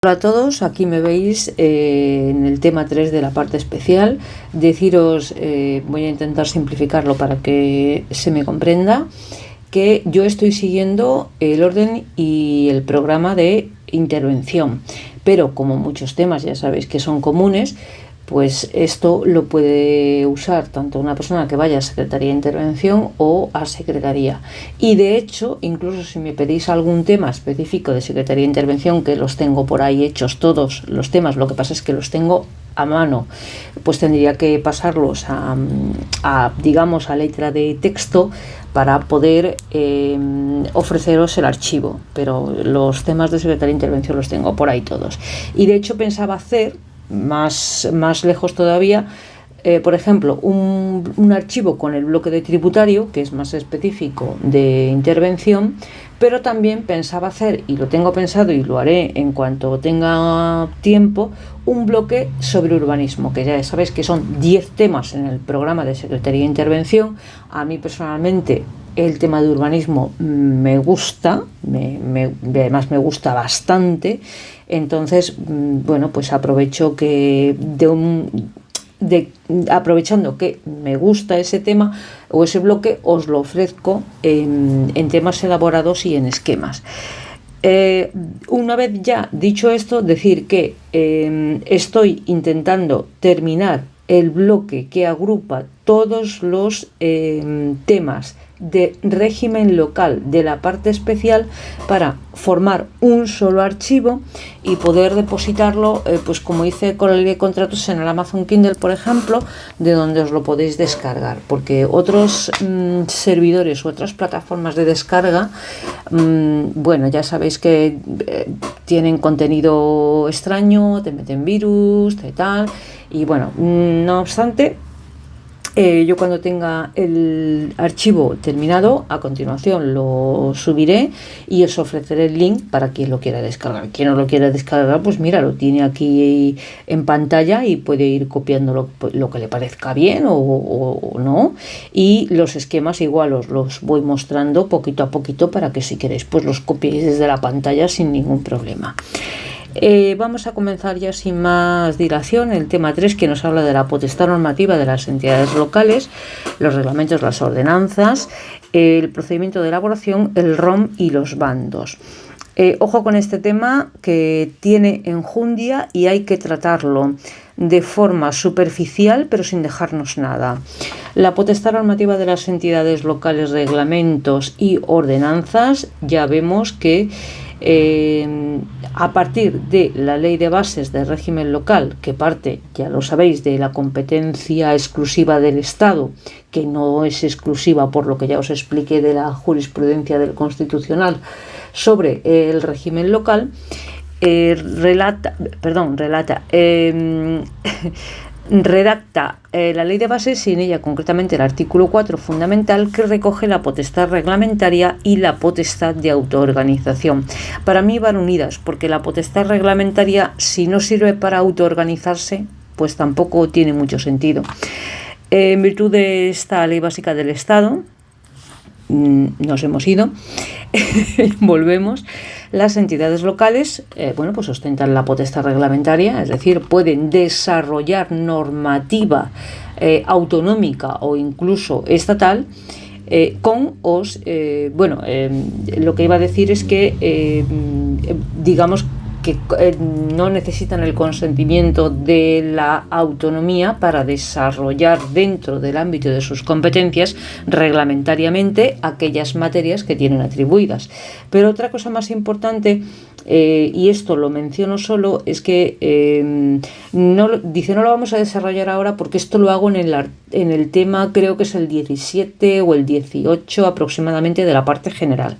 Hola a todos, aquí me veis en el tema 3 de la parte especial. Deciros, voy a intentar simplificarlo para que se me comprenda, que yo estoy siguiendo el orden y el programa de intervención, pero como muchos temas ya sabéis que son comunes, pues esto lo puede usar tanto una persona que vaya a Secretaría de Intervención o a Secretaría. Y de hecho, incluso si me pedís algún tema específico de Secretaría de Intervención, que los tengo por ahí hechos todos los temas, lo que pasa es que los tengo a mano, pues tendría que pasarlos digamos, a letra de texto para poder ofreceros el archivo. Pero los temas de Secretaría de Intervención los tengo por ahí todos. Y de hecho pensaba hacer más lejos todavía, por ejemplo, un archivo con el bloque de tributario, que es más específico de intervención, pero también pensaba hacer, y lo tengo pensado y lo haré en cuanto tenga tiempo, un bloque sobre urbanismo, que ya sabéis que son 10 temas en el programa de Secretaría de Intervención. A mí personalmente el tema de urbanismo me gusta, además me gusta bastante. Entonces, bueno, pues aprovecho que aprovechando que me gusta ese tema o ese bloque, os lo ofrezco en temas elaborados y en esquemas. Una vez ya dicho esto, decir que estoy intentando terminar el bloque que agrupa todos los temas de régimen local de la parte especial para formar un solo archivo y poder depositarlo, pues como hice con la ley de contratos en el Amazon Kindle, por ejemplo, de donde os lo podéis descargar, porque otros servidores u otras plataformas de descarga, bueno, ya sabéis que tienen contenido extraño, te meten virus, tal, y bueno, no obstante, yo cuando tenga el archivo terminado, a continuación lo subiré y os ofreceré el link para quien lo quiera descargar. Quien no lo quiera descargar, pues mira, lo tiene aquí en pantalla y puede ir copiando lo que le parezca bien o no. Y los esquemas igual os los voy mostrando poquito a poquito para que si queréis pues los copiéis desde la pantalla sin ningún problema. Vamos a comenzar ya sin más dilación el tema 3, que nos habla de la potestad normativa de las entidades locales, los reglamentos, las ordenanzas, el procedimiento de elaboración, el ROM y los bandos. Ojo con este tema, que tiene enjundia y hay que tratarlo de forma superficial pero sin dejarnos nada. La potestad normativa de las entidades locales, reglamentos y ordenanzas, ya vemos que a partir de la ley de bases del régimen local, que parte, ya lo sabéis, de la competencia exclusiva del Estado, que no es exclusiva por lo que ya os expliqué de la jurisprudencia del Constitucional sobre el régimen local, redacta la ley de bases y en ella concretamente el artículo 4 fundamental, que recoge la potestad reglamentaria y la potestad de autoorganización. Para mí van unidas, porque la potestad reglamentaria, si no sirve para autoorganizarse, pues tampoco tiene mucho sentido. En virtud de esta ley básica del Estado, nos hemos ido, volvemos. Las entidades locales, pues ostentan la potestad reglamentaria, es decir, pueden desarrollar normativa autonómica o incluso estatal lo que iba a decir es que digamos que no necesitan el consentimiento de la autonomía para desarrollar dentro del ámbito de sus competencias reglamentariamente aquellas materias que tienen atribuidas. Pero otra cosa más importante, y esto lo menciono solo, es que no lo vamos a desarrollar ahora porque esto lo hago en el tema, creo que es el 17 o el 18 aproximadamente de la parte general.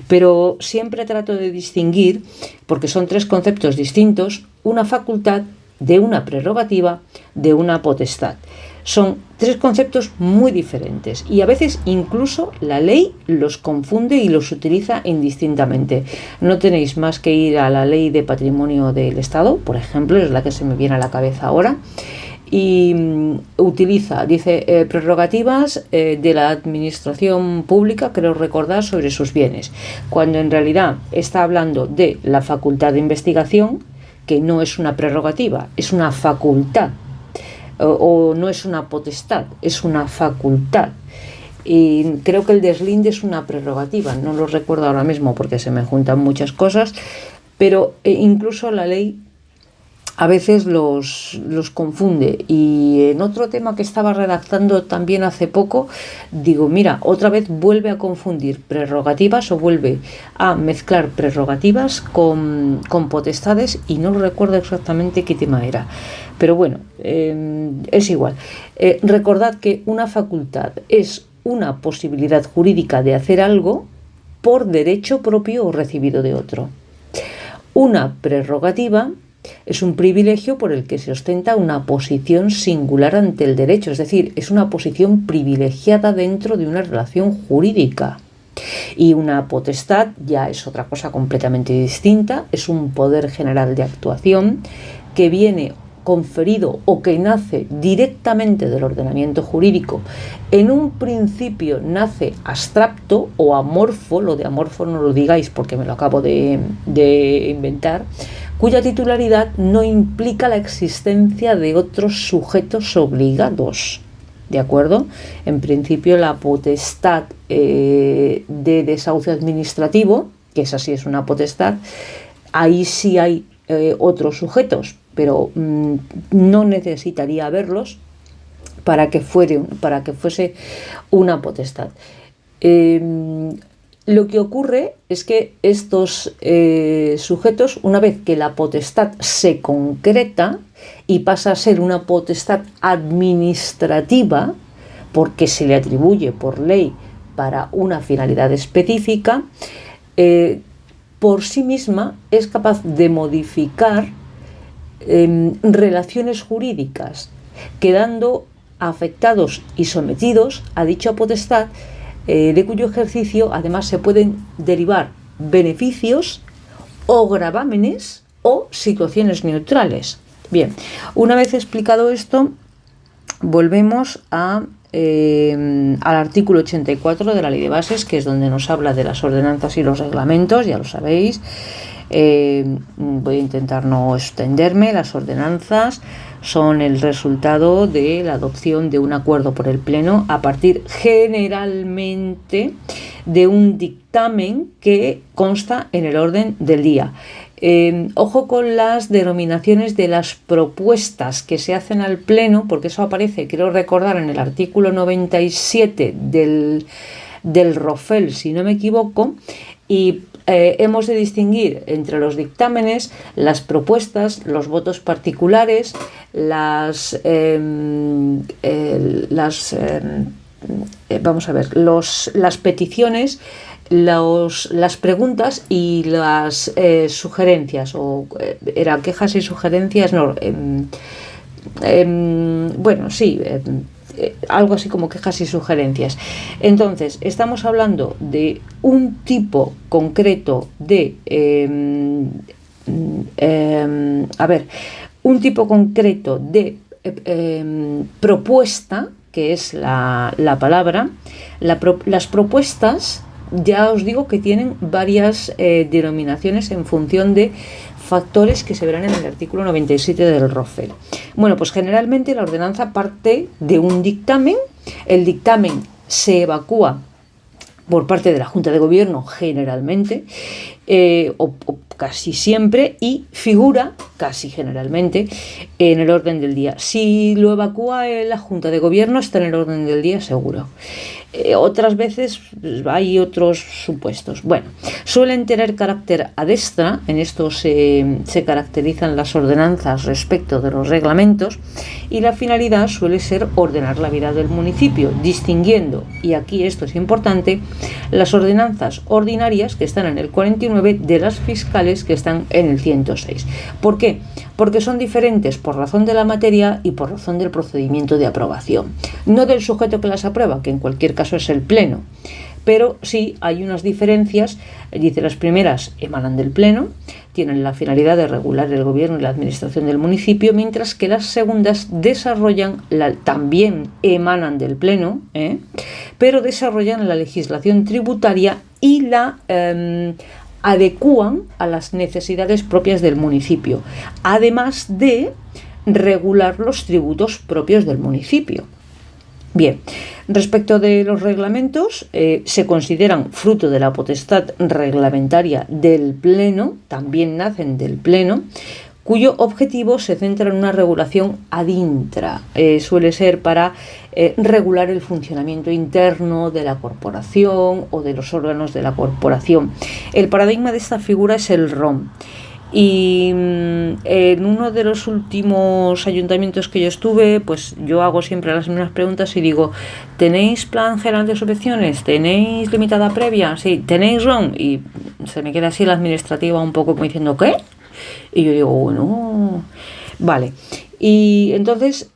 Pero siempre trato de distinguir, porque son tres conceptos distintos, una facultad de una prerrogativa de una potestad. Son tres conceptos muy diferentes y a veces incluso la ley los confunde y los utiliza indistintamente. No tenéis más que ir a la ley de patrimonio del Estado, por ejemplo, es la que se me viene a la cabeza ahora, y dice prerrogativas de la administración pública, creo recordar, sobre sus bienes, cuando en realidad está hablando de la facultad de investigación, que no es una prerrogativa, es una facultad, o no es una potestad, es una facultad. Y creo que el deslinde es una prerrogativa, no lo recuerdo ahora mismo porque se me juntan muchas cosas, pero incluso la ley a veces los confunde. Y en otro tema que estaba redactando también hace poco, digo, mira, otra vez vuelve a confundir prerrogativas o vuelve a mezclar prerrogativas con potestades, y no recuerdo exactamente qué tema era. Pero bueno, es igual. Recordad que una facultad es una posibilidad jurídica de hacer algo por derecho propio o recibido de otro. Una prerrogativa es un privilegio por el que se ostenta una posición singular ante el derecho, es decir, es una posición privilegiada dentro de una relación jurídica. Y una potestad ya es otra cosa completamente distinta, es un poder general de actuación que viene conferido o que nace directamente del ordenamiento jurídico. En un principio nace abstracto o amorfo, lo de amorfo no lo digáis porque me lo acabo de inventar, cuya titularidad no implica la existencia de otros sujetos obligados. ¿De acuerdo? En principio la potestad de desahucio administrativo, que esa sí es una potestad, ahí sí hay otros sujetos, pero no necesitaría verlos para que fuese una potestad. Lo que ocurre es que estos sujetos, una vez que la potestad se concreta y pasa a ser una potestad administrativa, porque se le atribuye por ley para una finalidad específica, por sí misma es capaz de modificar relaciones jurídicas, quedando afectados y sometidos a dicha potestad, de cuyo ejercicio además se pueden derivar beneficios o gravámenes o situaciones neutrales. Bien, una vez explicado esto, volvemos al artículo 84 de la Ley de Bases, que es donde nos habla de las ordenanzas y los reglamentos, ya lo sabéis. Voy a intentar no extenderme. Las ordenanzas son el resultado de la adopción de un acuerdo por el Pleno a partir generalmente de un dictamen que consta en el orden del día. Ojo con las denominaciones de las propuestas que se hacen al Pleno, porque eso aparece, quiero recordar, en el artículo 97 del ROFEL, si no me equivoco, y hemos de distinguir entre los dictámenes, las propuestas, los votos particulares, las peticiones, las preguntas y las sugerencias, o eran quejas y sugerencias, no, bueno, sí, algo así como quejas y sugerencias. Entonces, estamos hablando de un tipo concreto de un tipo concreto de propuesta, que es la palabra. Las propuestas, ya os digo que tienen varias denominaciones en función de factores que se verán en el artículo 97 del ROFEL. Bueno, pues generalmente la ordenanza parte de un dictamen. El dictamen se evacúa por parte de la Junta de Gobierno generalmente, o casi siempre, y figura casi generalmente en el orden del día. Si lo evacúa la Junta de Gobierno, está en el orden del día seguro. Otras veces hay otros supuestos. Bueno, suelen tener carácter ad extra. En esto se caracterizan las ordenanzas respecto de los reglamentos, y la finalidad suele ser ordenar la vida del municipio, distinguiendo, y aquí esto es importante, las ordenanzas ordinarias, que están en el 49, de las fiscales, que están en el 106. ¿Por qué? Porque son diferentes por razón de la materia y por razón del procedimiento de aprobación, no del sujeto que las aprueba, que en cualquier caso es el Pleno, pero sí hay unas diferencias. Dice, las primeras emanan del Pleno, tienen la finalidad de regular el gobierno y la administración del municipio, mientras que las segundas también emanan del Pleno, pero desarrollan la legislación tributaria y la adecúan a las necesidades propias del municipio, además de regular los tributos propios del municipio. Bien, respecto de los reglamentos, se consideran fruto de la potestad reglamentaria del Pleno, también nacen del Pleno, cuyo objetivo se centra en una regulación ad intra. Suele ser para regular el funcionamiento interno de la corporación o de los órganos de la corporación. El paradigma de esta figura es el ROM. Y en uno de los últimos ayuntamientos que yo estuve, pues yo hago siempre las mismas preguntas y digo: ¿tenéis plan general de subvenciones? ¿Tenéis limitada previa? Sí. ¿Tenéis ROM? Y se me queda así la administrativa un poco como diciendo ¿qué? Y yo digo, bueno, vale. Y entonces,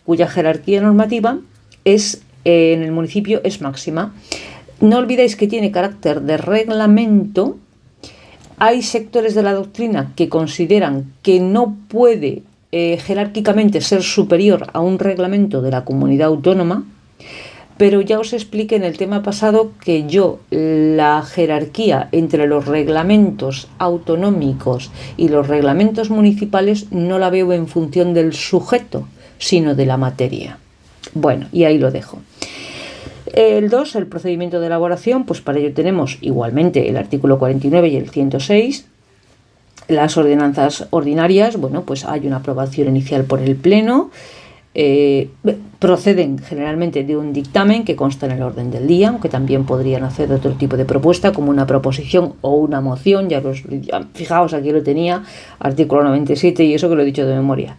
cuya jerarquía normativa es en el municipio es máxima. No olvidéis que tiene carácter de reglamento. Hay sectores de la doctrina que consideran que no puede jerárquicamente ser superior a un reglamento de la comunidad autónoma, pero ya os expliqué en el tema pasado que yo la jerarquía entre los reglamentos autonómicos y los reglamentos municipales no la veo en función del sujeto, sino de la materia. Bueno, y ahí lo dejo. El 2, el procedimiento de elaboración, pues para ello tenemos igualmente el artículo 49 y el 106. Las ordenanzas ordinarias, pues hay una aprobación inicial por el Pleno. Proceden generalmente de un dictamen que consta en el orden del día, aunque también podrían hacer otro tipo de propuesta como una proposición o una moción. Fijaos, aquí lo tenía, artículo 97, y eso que lo he dicho de memoria.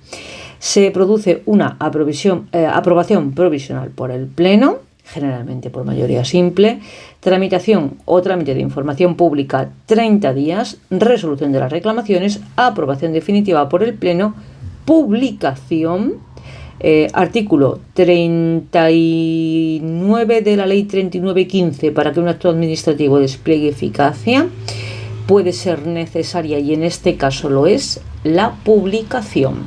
Se produce una aprobación provisional por el Pleno, generalmente por mayoría simple, tramitación o trámite de información pública 30 días, resolución de las reclamaciones, aprobación definitiva por el Pleno, publicación, artículo 39 de la ley 3915, para que un acto administrativo despliegue eficacia, puede ser necesaria, y en este caso lo es, la publicación.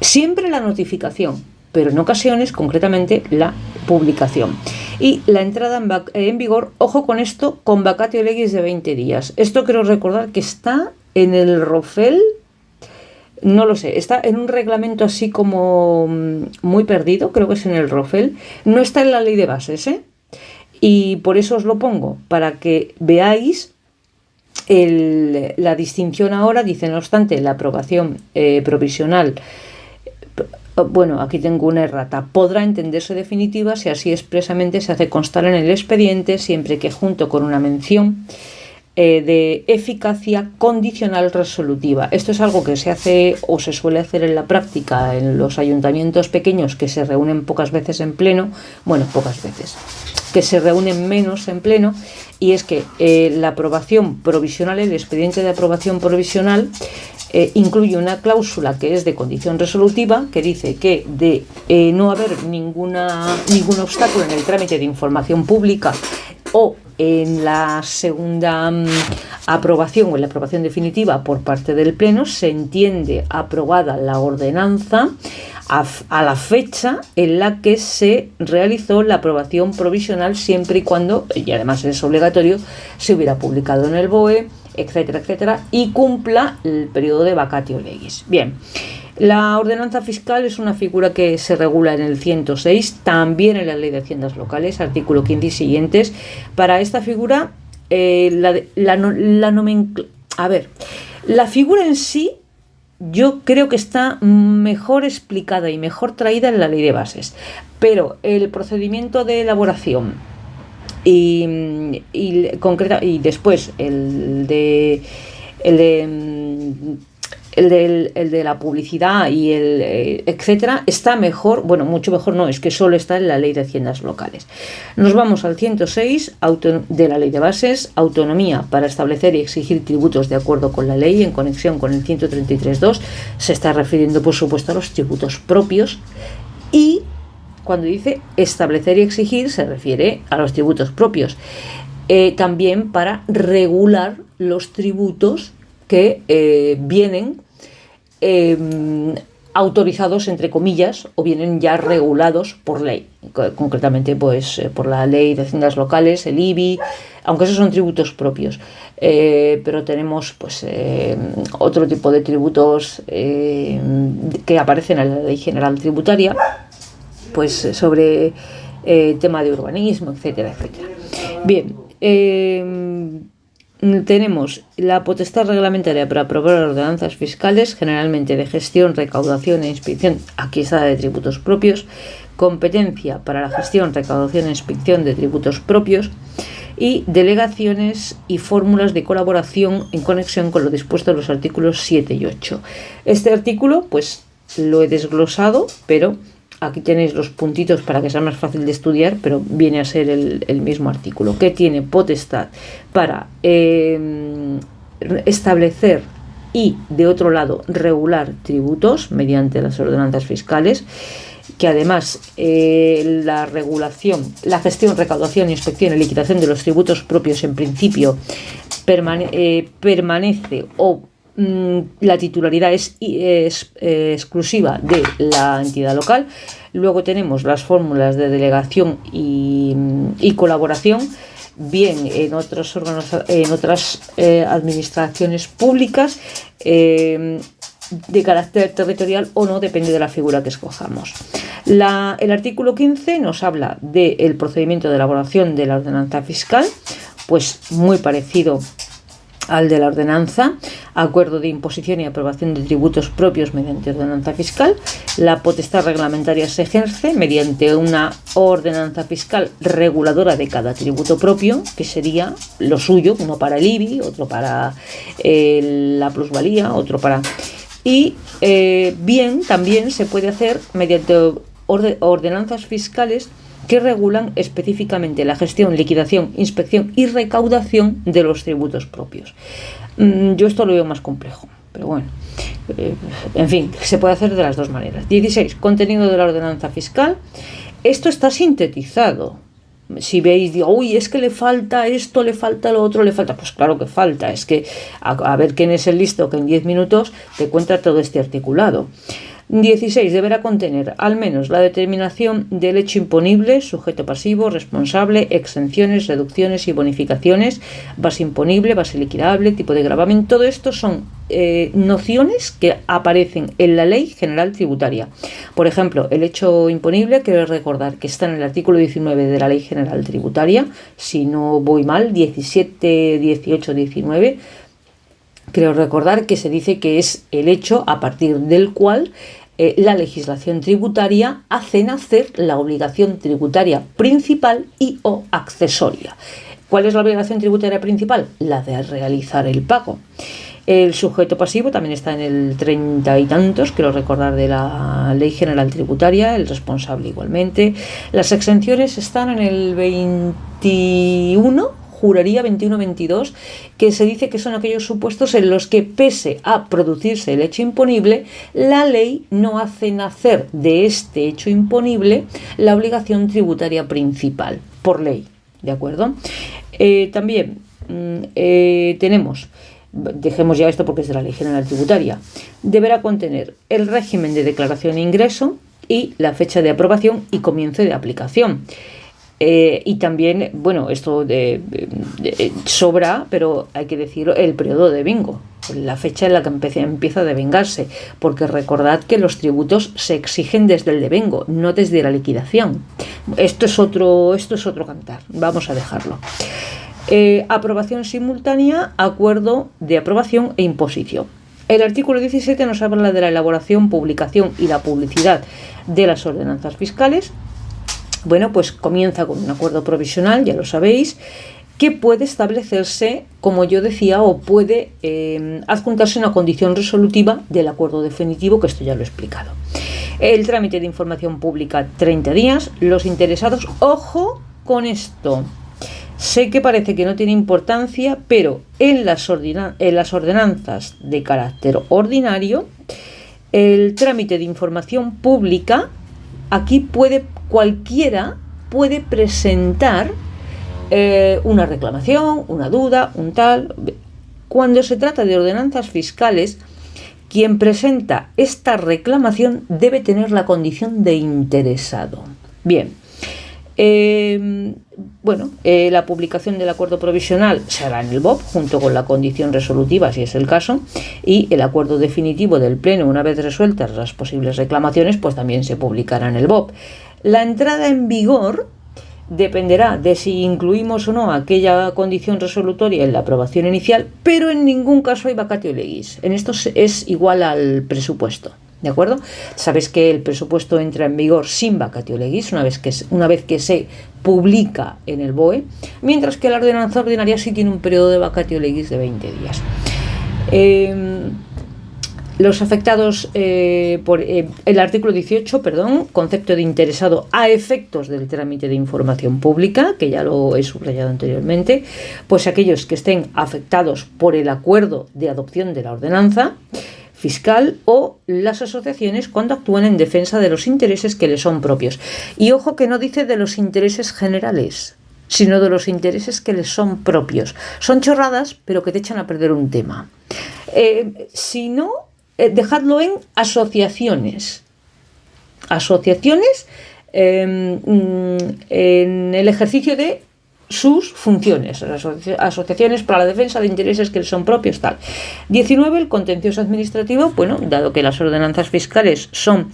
Siempre la notificación, pero en ocasiones, concretamente, la publicación. Y la entrada en vigor, ojo con esto, con vacatio legis de 20 días. Esto quiero recordar que está en el ROFEL, no lo sé, está en un reglamento así como muy perdido, creo que es en el ROFEL, no está en la ley de bases, y por eso os lo pongo, para que veáis la distinción ahora. Dice, no obstante, la aprobación provisional, aquí tengo una errata, podrá entenderse definitiva si así expresamente se hace constar en el expediente, siempre que junto con una mención de eficacia condicional resolutiva. Esto es algo que se hace o se suele hacer en la práctica en los ayuntamientos pequeños que se reúnen pocas veces en pleno, que se reúnen menos en pleno, y es que la aprobación provisional, el expediente de aprobación provisional, incluye una cláusula que es de condición resolutiva, que dice que de no haber ningún obstáculo en el trámite de información pública o en la segunda aprobación o en la aprobación definitiva por parte del Pleno, se entiende aprobada la ordenanza a la fecha en la que se realizó la aprobación provisional, siempre y cuando, y además es obligatorio, se hubiera publicado en el BOE, etcétera, etcétera, y cumpla el periodo de vacatio legis. Bien, la ordenanza fiscal es una figura que se regula en el 106, también en la Ley de Haciendas Locales, artículo 15 y siguientes. Para esta figura, la figura en sí, yo creo que está mejor explicada y mejor traída en la Ley de Bases, pero el procedimiento de elaboración y después el de la publicidad y etcétera, está mejor, mucho mejor no, es que solo está en la Ley de Haciendas Locales. Nos vamos al 106 de la Ley de Bases, autonomía para establecer y exigir tributos de acuerdo con la ley, en conexión con el 133.2, se está refiriendo por supuesto a los tributos propios, y cuando dice establecer y exigir se refiere a los tributos propios, también para regular los tributos que vienen autorizados, entre comillas, o vienen ya regulados por ley, concretamente por la Ley de Haciendas Locales, el IBI, aunque esos son tributos propios. pero tenemos pues otro tipo de tributos que aparecen en la Ley General Tributaria, pues sobre tema de urbanismo, etcétera, etcétera. Bien, tenemos la potestad reglamentaria para aprobar ordenanzas fiscales, generalmente de gestión, recaudación e inspección, aquí está de tributos propios, competencia para la gestión, recaudación e inspección de tributos propios, y delegaciones y fórmulas de colaboración en conexión con lo dispuesto en los artículos 7 y 8. Este artículo, pues lo he desglosado, pero aquí tenéis los puntitos para que sea más fácil de estudiar, pero viene a ser el mismo artículo, que tiene potestad para establecer y, de otro lado, regular tributos mediante las ordenanzas fiscales, que además la regulación, la gestión, recaudación, inspección y liquidación de los tributos propios en principio permanece o la titularidad es exclusiva de la entidad local. Luego tenemos las fórmulas de delegación y colaboración, bien en otros órganos, en otras administraciones públicas de carácter territorial o no, depende de la figura que escojamos. El artículo 15 nos habla del procedimiento de elaboración de la ordenanza fiscal, pues muy parecido al de la ordenanza, acuerdo de imposición y aprobación de tributos propios mediante ordenanza fiscal. La potestad reglamentaria se ejerce mediante una ordenanza fiscal reguladora de cada tributo propio, que sería lo suyo, uno para el IBI, otro para la plusvalía, otro para... Y bien, también se puede hacer mediante ordenanzas fiscales que regulan específicamente la gestión, liquidación, inspección y recaudación de los tributos propios. Yo esto lo veo más complejo, pero bueno, en fin, se puede hacer de las dos maneras. 16. Contenido de la ordenanza fiscal. Esto está sintetizado. Si veis, digo, uy, es que le falta esto, le falta lo otro, le falta... Pues claro que falta, es que a ver quién es el listo que en 10 minutos te cuenta todo este articulado. 16. Deberá contener al menos la determinación del hecho imponible, sujeto pasivo, responsable, exenciones, reducciones y bonificaciones, base imponible, base liquidable, tipo de gravamen. Todo esto son nociones que aparecen en la Ley General Tributaria. Por ejemplo, el hecho imponible, quiero recordar que está en el artículo 19 de la Ley General Tributaria, si no voy mal, 17, 18, 19. Creo recordar que se dice que es el hecho a partir del cual la legislación tributaria hace nacer la obligación tributaria principal y o accesoria. ¿Cuál es la obligación tributaria principal? La de realizar el pago. El sujeto pasivo también está en el 30 y tantos, quiero recordar, de la Ley General Tributaria, el responsable igualmente. Las exenciones están en el 21, juraría 21-22, que se dice que son aquellos supuestos en los que, pese a producirse el hecho imponible, la ley no hace nacer de este hecho imponible la obligación tributaria principal, por ley, ¿de acuerdo? También tenemos, dejemos ya esto porque es de la Ley General Tributaria, deberá contener el régimen de declaración e ingreso y la fecha de aprobación y comienzo de aplicación. Y también, bueno, esto sobra, pero hay que decir el periodo de devengo, la fecha en la que empieza a devengarse, porque recordad que los tributos se exigen desde el devengo, no desde la liquidación. Esto es otro cantar, vamos a dejarlo. Aprobación simultánea, acuerdo de aprobación e imposición. El artículo 17 nos habla de la elaboración, publicación y la publicidad de las ordenanzas fiscales. Bueno, pues comienza con un acuerdo provisional, ya lo sabéis, que puede establecerse, como yo decía, o puede adjuntarse una condición resolutiva del acuerdo definitivo, que esto ya lo he explicado. El trámite de información pública, 30 días. Los interesados, ojo con esto. Sé que parece que no tiene importancia, pero en las ordenanzas de carácter ordinario, el trámite de información pública, aquí cualquiera puede presentar una reclamación, una duda, un tal. Cuando se trata de ordenanzas fiscales, quien presenta esta reclamación debe tener la condición de interesado. Bien, La publicación del acuerdo provisional se hará en el BOP junto con la condición resolutiva, si es el caso, y el acuerdo definitivo del Pleno, una vez resueltas las posibles reclamaciones, pues también se publicará en el BOP. La entrada en vigor dependerá de si incluimos o no aquella condición resolutoria en la aprobación inicial, pero en ningún caso hay vacatio legis. En esto es igual al presupuesto. ¿De acuerdo? Sabéis que el presupuesto entra en vigor sin vacatio legis una vez que se publica en el BOE, mientras que la ordenanza ordinaria sí tiene un periodo de vacatio legis de 20 días. Los afectados por el artículo 18, concepto de interesado a efectos del trámite de información pública, que ya lo he subrayado anteriormente, pues aquellos que estén afectados por el acuerdo de adopción de la ordenanza fiscal o las asociaciones cuando actúan en defensa de los intereses que les son propios. Y ojo que no dice de los intereses generales, sino de los intereses que les son propios. Son chorradas, pero que te echan a perder un tema. Si no, dejadlo en asociaciones. Asociaciones en el ejercicio de sus funciones, las asociaciones para la defensa de intereses que les son propios, tal. 19. El contencioso administrativo, dado que las ordenanzas fiscales son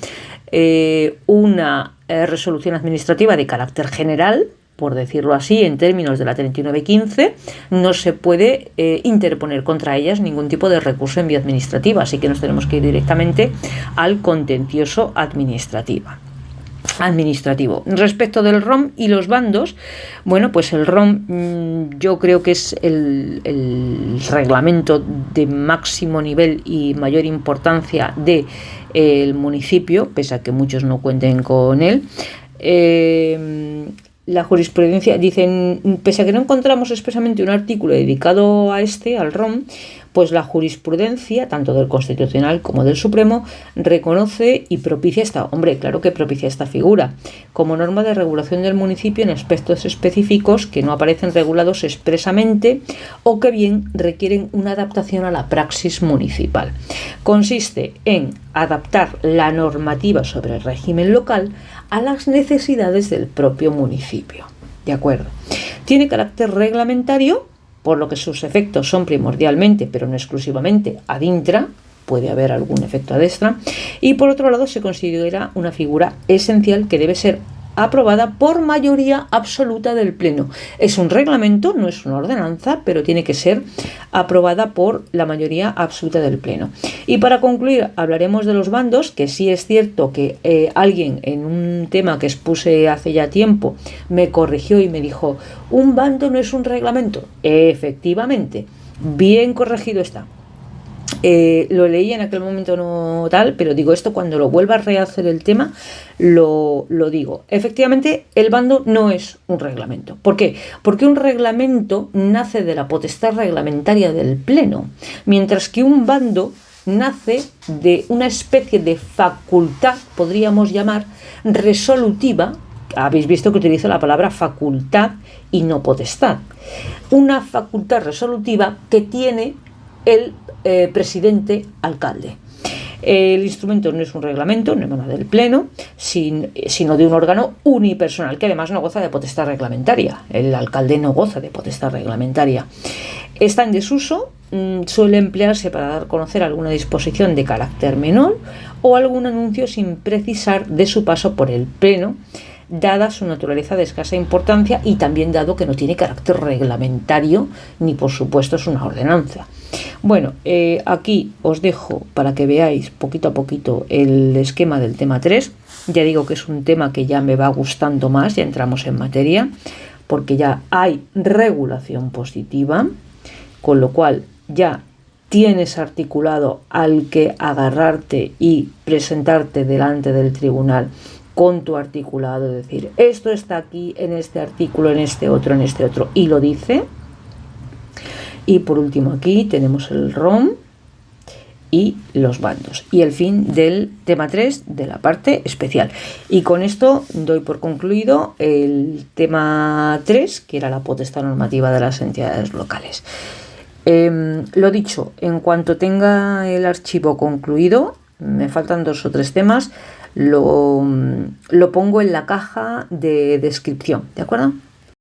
una resolución administrativa de carácter general, por decirlo así, en términos de la 3915, no se puede interponer contra ellas ningún tipo de recurso en vía administrativa, así que nos tenemos que ir directamente al contencioso administrativo. Respecto del ROM y los bandos, pues el ROM yo creo que es el reglamento de máximo nivel y mayor importancia del municipio, pese a que muchos no cuenten con él. La jurisprudencia, dicen, pese a que no encontramos expresamente un artículo dedicado a al ROM, pues la jurisprudencia, tanto del Constitucional como del Supremo, reconoce y propicia claro que propicia esta figura, como norma de regulación del municipio en aspectos específicos que no aparecen regulados expresamente o que bien requieren una adaptación a la praxis municipal. Consiste en adaptar la normativa sobre el régimen local a las necesidades del propio municipio. ¿De acuerdo? Tiene carácter reglamentario, por lo que sus efectos son primordialmente, pero no exclusivamente, ad intra, puede haber algún efecto ad extra, y por otro lado se considera una figura esencial que debe ser aprobada por mayoría absoluta del Pleno. Es un reglamento, no es una ordenanza, pero tiene que ser aprobada por la mayoría absoluta del Pleno. Y para concluir, hablaremos de los bandos, que sí es cierto que alguien en un tema que expuse hace ya tiempo me corrigió y me dijo, un bando no es un reglamento. Efectivamente, bien corregido está. Lo leí en aquel momento no tal, pero digo esto cuando lo vuelva a rehacer el tema, lo digo. Efectivamente, el bando no es un reglamento. ¿Por qué? Porque un reglamento nace de la potestad reglamentaria del Pleno, mientras que un bando nace de una especie de facultad, podríamos llamar, resolutiva. Habéis visto que utilizo la palabra facultad y no potestad. Una facultad resolutiva que tiene el presidente alcalde. El instrumento no es un reglamento, no emana del Pleno, sino de un órgano unipersonal que además no goza de potestad reglamentaria. El alcalde no goza de potestad reglamentaria. Está en desuso, suele emplearse para dar a conocer alguna disposición de carácter menor o algún anuncio sin precisar de su paso por el Pleno, dada su naturaleza de escasa importancia y también dado que no tiene carácter reglamentario ni por supuesto es una ordenanza. Aquí os dejo para que veáis poquito a poquito el esquema del tema 3. Ya digo que es un tema que ya me va gustando más, ya entramos en materia, porque ya hay regulación positiva, con lo cual ya tienes articulado al que agarrarte y presentarte delante del tribunal con tu articulado, decir, esto está aquí, en este artículo, en este otro, y lo dice. Y por último aquí tenemos el ROM y los bandos. Y el fin del tema 3 de la parte especial. Y con esto doy por concluido el tema 3, que era la potestad normativa de las entidades locales. Lo dicho, en cuanto tenga el archivo concluido, me faltan 2 o 3 temas, lo pongo en la caja de descripción, ¿de acuerdo?